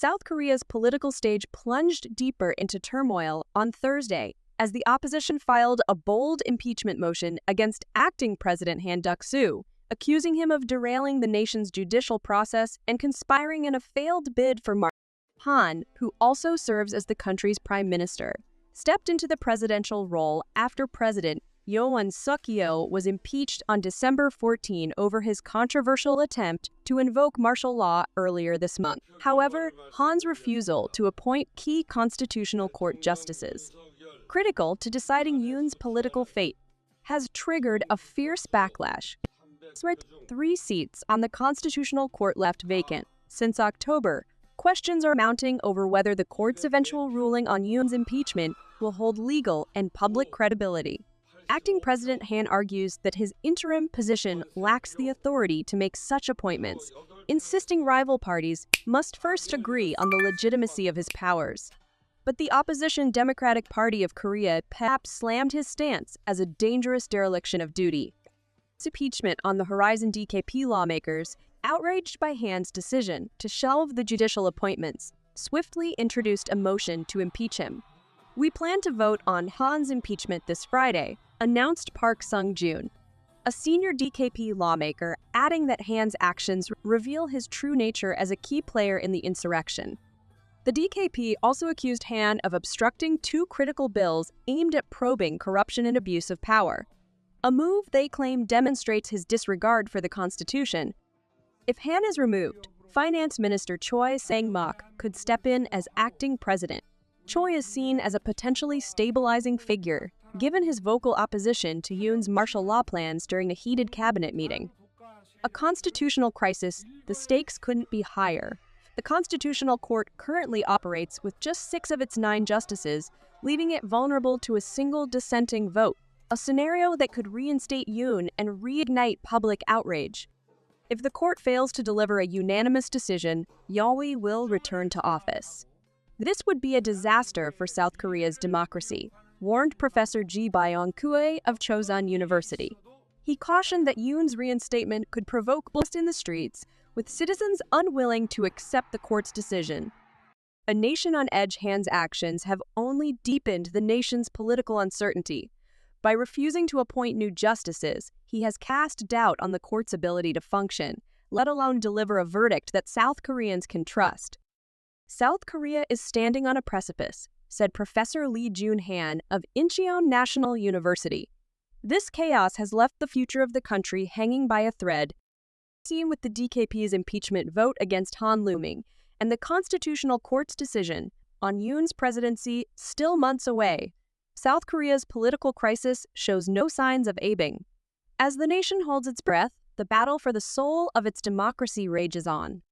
South Korea's political stage plunged deeper into turmoil on Thursday as the opposition filed a bold impeachment motion against acting President Han Deok-soo, accusing him of derailing the nation's judicial process and conspiring in a failed bid for Han, who also serves as the country's prime minister, stepped into the presidential role after President Yoon Seok-yul was impeached on December 14 over his controversial attempt to invoke martial law earlier this month. However, Han's refusal to appoint key constitutional court justices, critical to deciding Yoon's political fate, has triggered a fierce backlash. 3 seats on the constitutional court left vacant. Since October, questions are mounting over whether the court's eventual ruling on Yoon's impeachment will hold legal and public credibility. Acting President Han argues that his interim position lacks the authority to make such appointments, insisting rival parties must first agree on the legitimacy of his powers. But the opposition Democratic Party of Korea perhaps slammed his stance as a dangerous dereliction of duty. Impeachment on the horizon. DKP lawmakers, outraged by Han's decision to shelve the judicial appointments, swiftly introduced a motion to impeach him. "We plan to vote on Han's impeachment this Friday," announced Park Sung-joon, a senior DKP lawmaker, adding that Han's actions reveal his true nature as a key player in the insurrection. The DKP also accused Han of obstructing 2 critical bills aimed at probing corruption and abuse of power, a move they claim demonstrates his disregard for the Constitution. If Han is removed, Finance Minister Choi Sang-mok could step in as acting president. Choi is seen as a potentially stabilizing figure, given his vocal opposition to Yoon's martial law plans during a heated cabinet meeting. A constitutional crisis, the stakes couldn't be higher. The Constitutional Court currently operates with just 6 of its 9 justices, leaving it vulnerable to a single dissenting vote, a scenario that could reinstate Yoon and reignite public outrage. If the court fails to deliver a unanimous decision, Yeol will return to office. This would be a disaster for South Korea's democracy, warned Professor Ji Byung-kue of Chosun University. He cautioned that Yoon's reinstatement could provoke blood in the streets, with citizens unwilling to accept the court's decision. A nation on edge. Han's actions have only deepened the nation's political uncertainty. By refusing to appoint new justices, he has cast doubt on the court's ability to function, let alone deliver a verdict that South Koreans can trust. "South Korea is standing on a precipice," said Professor Lee Jun-han of Incheon National University. "This chaos has left the future of the country hanging by a thread." Seen with the DKP's impeachment vote against Han looming, and the Constitutional Court's decision on Yoon's presidency still months away, South Korea's political crisis shows no signs of abating. As the nation holds its breath, the battle for the soul of its democracy rages on.